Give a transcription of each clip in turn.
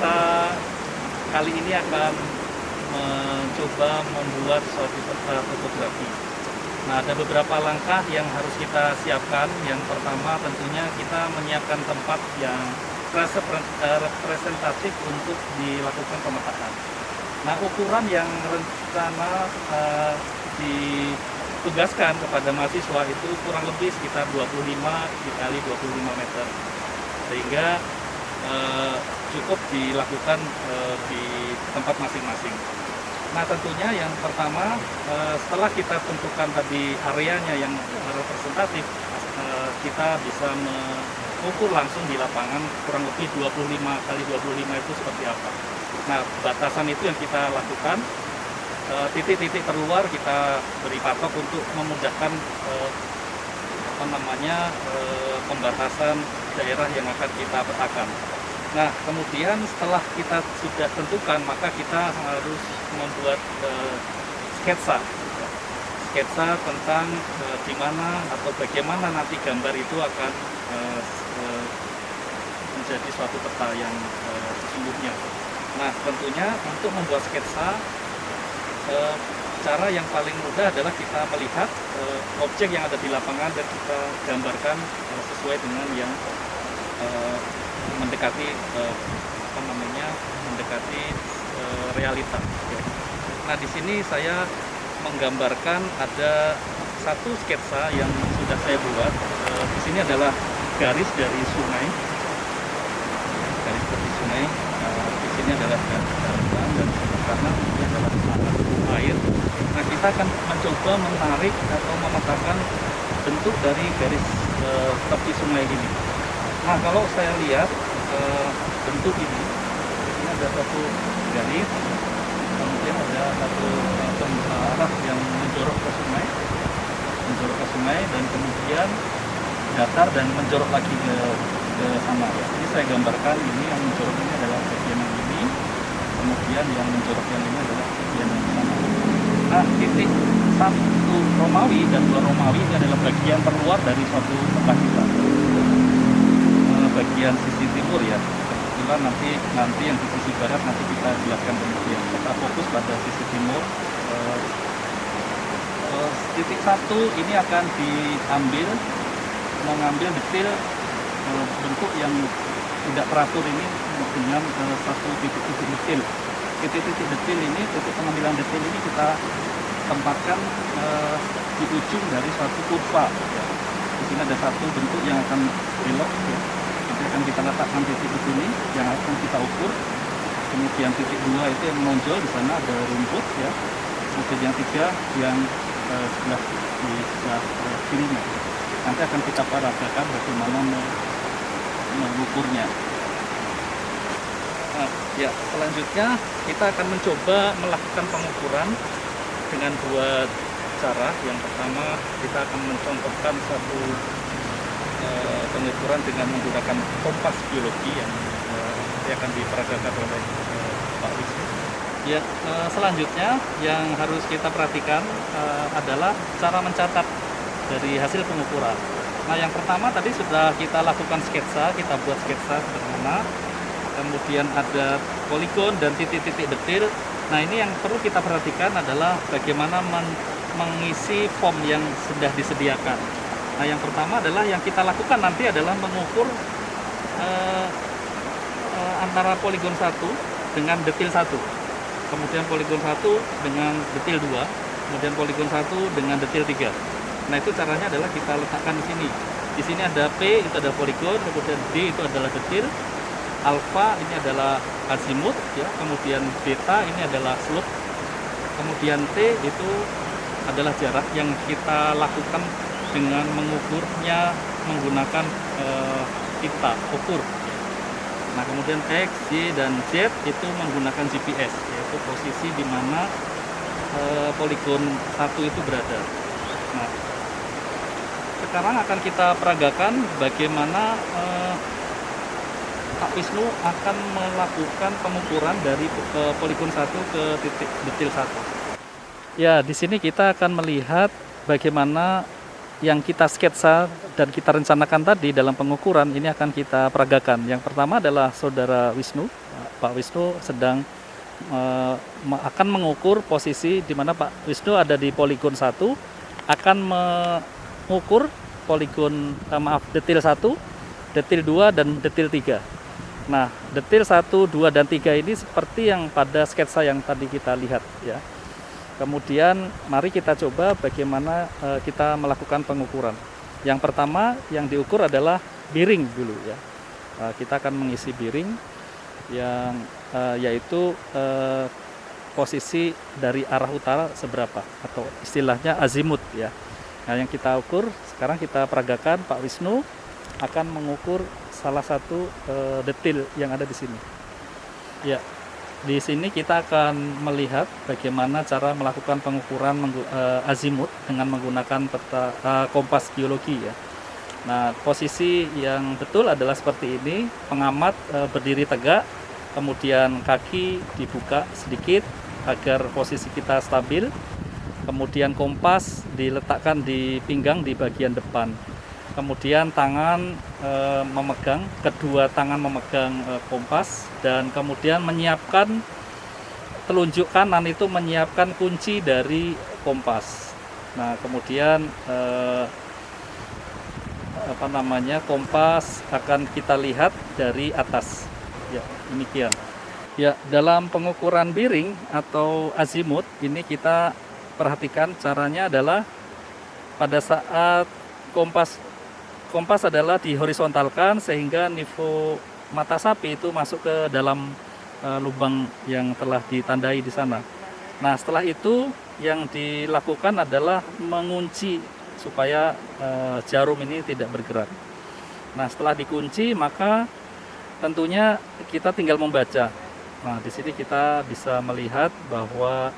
kita kali ini akan mencoba membuat suatu topografi. Nah, ada beberapa langkah yang harus kita siapkan. Yang pertama tentunya kita menyiapkan tempat yang representatif untuk dilakukan pemetaan. Nah, ukuran yang rencana ditugaskan kepada mahasiswa itu kurang lebih sekitar 25 dikali 25 meter. Sehingga cukup dilakukan di tempat masing-masing. Nah, tentunya yang pertama setelah kita tentukan tadi areanya yang representatif, kita bisa mengukur langsung di lapangan kurang lebih 25 kali 25 itu seperti apa. Nah, batasan itu yang kita lakukan, titik-titik terluar kita beri patok untuk memudahkan pembatasan daerah yang akan kita petakan. Nah, kemudian setelah kita sudah tentukan, maka kita harus membuat sketsa tentang di mana atau bagaimana nanti gambar itu akan menjadi suatu peta yang sesungguhnya. Nah, tentunya untuk membuat sketsa, cara yang paling mudah adalah kita melihat objek yang ada di lapangan dan kita gambarkan sesuai dengan yang mendekati realita. Nah, di sini saya menggambarkan ada satu sketsa yang sudah saya buat. Di sini adalah garis dari sungai, garis dari sungai. Di sini adalah garis daratan dan sebelah kanan ini adalah air. Nah, kita akan mencoba menarik atau memetakan bentuk dari garis tepi sungai ini. Nah, kalau saya lihat bentuk ini ada satu garis, kemudian ada satu arah yang menjorok ke sungai, dan kemudian datar dan menjorok lagi ke sana. Ini saya gambarkan, ini yang menjorok ini adalah bagian yang ini, kemudian yang menjorok yang ini adalah bagian yang sana. Nah, titik 1 Romawi dan 2 Romawi ini adalah bagian terluar dari suatu peta kita. Bagian sisi timur ya, kebetulan nanti yang di sisi barat nanti kita jelaskan kemudian. Kita fokus pada sisi timur. Titik 1 ini akan mengambil detail bentuk yang tidak teratur ini dengan satu titik-titik detail. Titik-titik detail ini, titik pengambilan detail ini kita tempatkan di ujung dari suatu kurva. Ya. Di sini ada satu bentuk yang akan belok. Ya. Nanti akan kita letakkan titik di sini yang akan kita ukur. Kemudian titik 2 itu yang menonjol, di sana ada rumput ya. Kemudian yang 3 yang sebelah di sebelah kirinya. Nanti akan kita peragakan bagaimana mengukurnya. Nah, ya, selanjutnya kita akan mencoba melakukan pengukuran dengan 2 cara. Yang pertama, kita akan mencontohkan satu pengukuran dengan menggunakan kompas biologi yang nanti akan diperagakan oleh Pak Wisnu. Ya, selanjutnya yang harus kita perhatikan adalah cara mencatat dari hasil pengukuran. Nah, yang pertama tadi sudah kita lakukan sketsa, kita buat sketsa sederhana. Kemudian ada poligon dan titik-titik detail. Nah, ini yang perlu kita perhatikan adalah bagaimana mengisi form yang sudah disediakan. Nah, yang pertama adalah yang kita lakukan nanti adalah mengukur antara poligon 1 dengan detil 1. Kemudian poligon 1 dengan detil 2, kemudian poligon 1 dengan detil 3. Nah, itu caranya adalah kita letakkan di sini. Di sini ada P, itu ada poligon, kemudian D itu adalah detil, alfa ini adalah azimut ya, kemudian beta ini adalah slope, kemudian T itu adalah jarak yang kita lakukan dengan mengukurnya menggunakan pita ukur. Nah, kemudian X, Y, dan Z itu menggunakan GPS, yaitu posisi di mana poligon 1 itu berada. Nah, sekarang akan kita peragakan bagaimana Pak Wisnu akan melakukan pengukuran dari poligon 1 ke titik detil 1. Ya, di sini kita akan melihat bagaimana yang kita sketsa dan kita rencanakan tadi dalam pengukuran ini akan kita peragakan. Yang pertama adalah Saudara Wisnu. Pak Wisnu sedang akan mengukur posisi di mana Pak Wisnu ada di poligon 1, akan mengukur poligon detil 1, detil 2 dan detil 3. Nah, detil 1, 2 dan 3 ini seperti yang pada sketsa yang tadi kita lihat ya. Kemudian mari kita coba bagaimana kita melakukan pengukuran. Yang pertama yang diukur adalah biring dulu ya. Kita akan mengisi biring yang yaitu posisi dari arah utara seberapa atau istilahnya azimut ya. Nah, yang kita ukur sekarang kita peragakan Pak Wisnu akan mengukur salah satu detil yang ada di sini. Ya, di sini kita akan melihat bagaimana cara melakukan pengukuran azimut dengan menggunakan peta kompas geologi ya. Nah, posisi yang betul adalah seperti ini, pengamat berdiri tegak, kemudian kaki dibuka sedikit agar posisi kita stabil, kemudian kompas diletakkan di pinggang di bagian depan. Kemudian tangan memegang, kedua tangan memegang kompas dan kemudian menyiapkan telunjuk kanan itu menyiapkan kunci dari kompas. Nah, kemudian kompas akan kita lihat dari atas. Ya, demikian. Ya, dalam pengukuran biring atau azimut ini kita perhatikan caranya adalah pada saat kompas adalah dihorizontalkan sehingga nivo mata sapi itu masuk ke dalam lubang yang telah ditandai di sana. Nah, setelah itu yang dilakukan adalah mengunci supaya jarum ini tidak bergerak. Nah, setelah dikunci maka tentunya kita tinggal membaca. Nah, di sini kita bisa melihat bahwa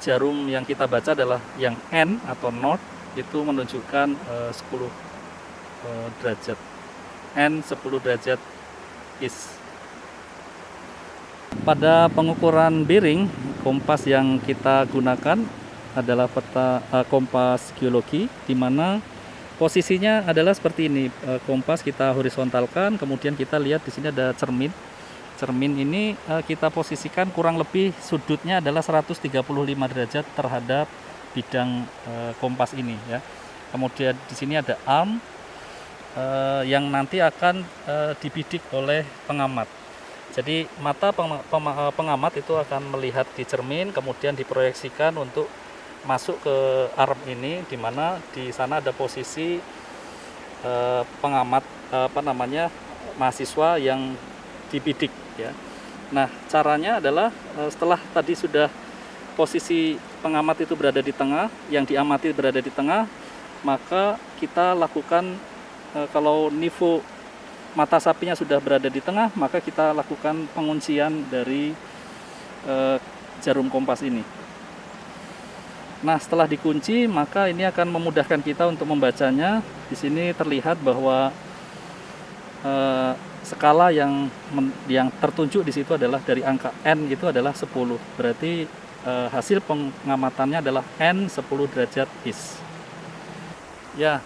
jarum yang kita baca adalah yang N atau north itu menunjukkan 10 derajat, N 10 derajat east. Pada pengukuran biring, kompas yang kita gunakan adalah kompas geologi, di mana posisinya adalah seperti ini. Kompas kita horizontalkan, kemudian kita lihat di sini ada cermin. Cermin ini kita posisikan kurang lebih sudutnya adalah 135 derajat terhadap bidang kompas ini ya. Kemudian di sini ada arm yang nanti akan dibidik oleh pengamat. Jadi mata pengamat itu akan melihat di cermin, kemudian diproyeksikan untuk masuk ke arm ini, di mana di sana ada posisi pengamat mahasiswa yang dibidik ya. Nah, caranya adalah setelah tadi sudah posisi pengamat itu berada di tengah, yang diamati berada di tengah, maka kita lakukan kalau nivo mata sapinya sudah berada di tengah, maka kita lakukan penguncian dari jarum kompas ini. Nah, setelah dikunci, maka ini akan memudahkan kita untuk membacanya. Di sini terlihat bahwa skala yang tertunjuk di situ adalah dari angka N itu adalah 10. Berarti hasil pengamatannya adalah N 10 derajat east. Ya,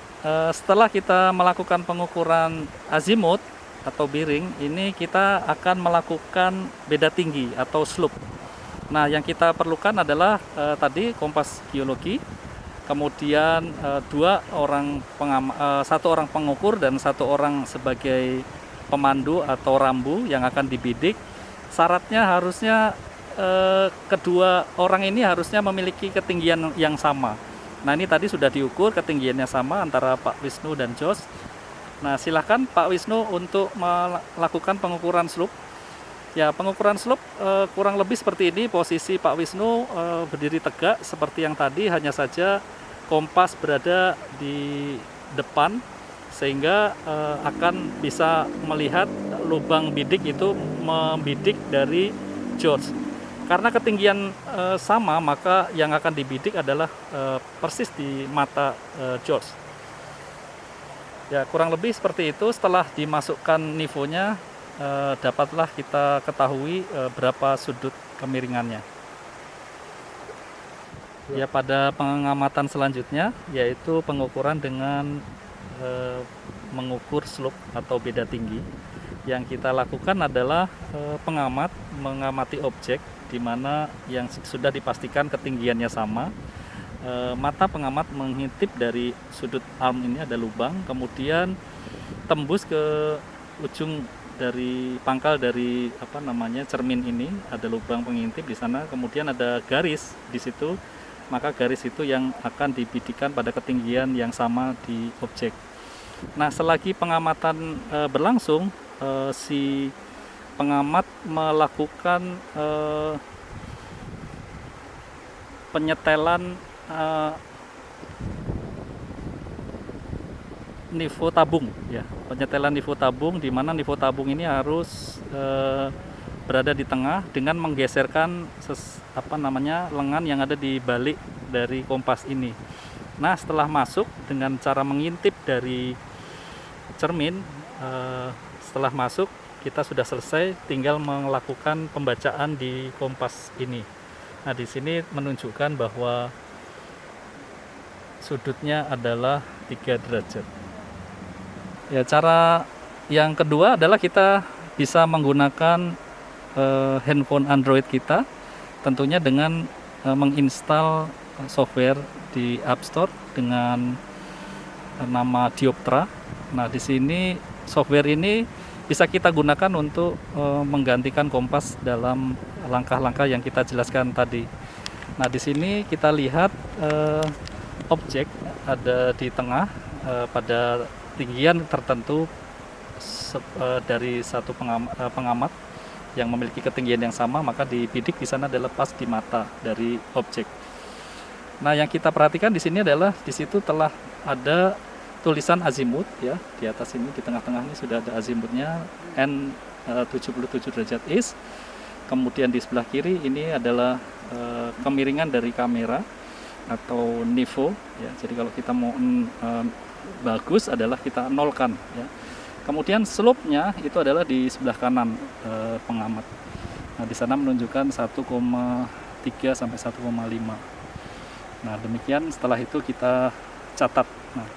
setelah kita melakukan pengukuran azimut atau biring, ini kita akan melakukan beda tinggi atau slope. Nah, yang kita perlukan adalah tadi kompas geologi, kemudian satu orang pengukur dan satu orang sebagai pemandu atau rambu yang akan dibidik. Syaratnya harusnya kedua orang ini harusnya memiliki ketinggian yang sama. Nah, ini tadi sudah diukur ketinggiannya sama antara Pak Wisnu dan Jos. Nah, silakan Pak Wisnu untuk melakukan pengukuran slope. Ya, pengukuran slope kurang lebih seperti ini. Posisi Pak Wisnu berdiri tegak seperti yang tadi, hanya saja kompas berada di depan sehingga akan bisa melihat lubang bidik itu membidik dari George. Karena ketinggian sama, maka yang akan dibidik adalah persis di mata George. Ya, kurang lebih seperti itu. Setelah dimasukkan nivonya, dapatlah kita ketahui berapa sudut kemiringannya. Ya, pada pengamatan selanjutnya yaitu pengukuran dengan mengukur slope atau beda tinggi. Yang kita lakukan adalah pengamat mengamati objek di mana yang sudah dipastikan ketinggiannya sama. Mata pengamat mengintip dari sudut arm ini ada lubang, kemudian tembus ke ujung dari pangkal dari cermin ini ada lubang pengintip di sana, kemudian ada garis di situ, maka garis itu yang akan dibidikan pada ketinggian yang sama di objek. Nah, selagi pengamatan berlangsung, si pengamat melakukan penyetelan nivo tabung, ya, penyetelan nivo tabung, di mana nivo tabung ini harus berada di tengah dengan menggeserkan lengan yang ada di balik dari kompas ini. Nah, setelah masuk dengan cara mengintip dari cermin, setelah masuk kita sudah selesai, tinggal melakukan pembacaan di kompas ini. Nah, di sini menunjukkan bahwa sudutnya adalah 3 derajat. Ya, cara yang kedua adalah kita bisa menggunakan handphone Android kita, tentunya dengan menginstal software di App Store dengan nama Dioptra. Nah, di sini software ini bisa kita gunakan untuk menggantikan kompas dalam langkah-langkah yang kita jelaskan tadi. Nah, di sini kita lihat objek ada di tengah pada ketinggian tertentu dari satu pengamat yang memiliki ketinggian yang sama, maka dibidik di sana adalah pas di mata dari objek. Nah, yang kita perhatikan di sini adalah di situ telah ada tulisan azimut, ya, di atas ini di tengah-tengah ini sudah ada azimutnya N 77 derajat is. Kemudian di sebelah kiri ini adalah kemiringan dari kamera atau nivo, ya. Jadi kalau kita mau bagus adalah kita nolkan, ya. Kemudian slope-nya itu adalah di sebelah kanan pengamat. Nah, di sana menunjukkan 1,3 sampai 1,5. Nah, demikian, setelah itu kita catat. Nah,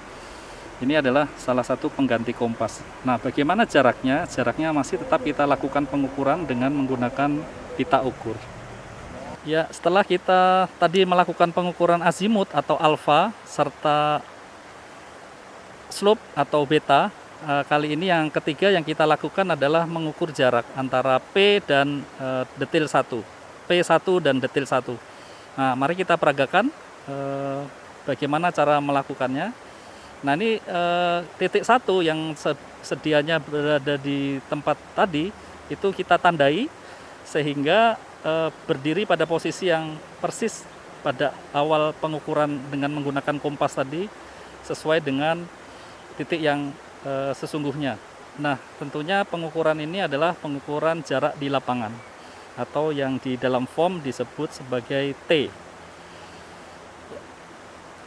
ini adalah salah satu pengganti kompas. Nah, bagaimana jaraknya? Jaraknya masih tetap kita lakukan pengukuran dengan menggunakan pita ukur. Ya, setelah kita tadi melakukan pengukuran azimut atau alfa serta slope atau beta, kali ini yang ketiga yang kita lakukan adalah mengukur jarak antara P dan detil 1. P1 dan detil 1. Nah, mari kita peragakan bagaimana cara melakukannya. Nah, ini titik 1 yang sedianya berada di tempat tadi, itu kita tandai sehingga berdiri pada posisi yang persis pada awal pengukuran dengan menggunakan kompas tadi, sesuai dengan titik yang sesungguhnya. Nah, tentunya pengukuran ini adalah pengukuran jarak di lapangan atau yang di dalam form disebut sebagai T.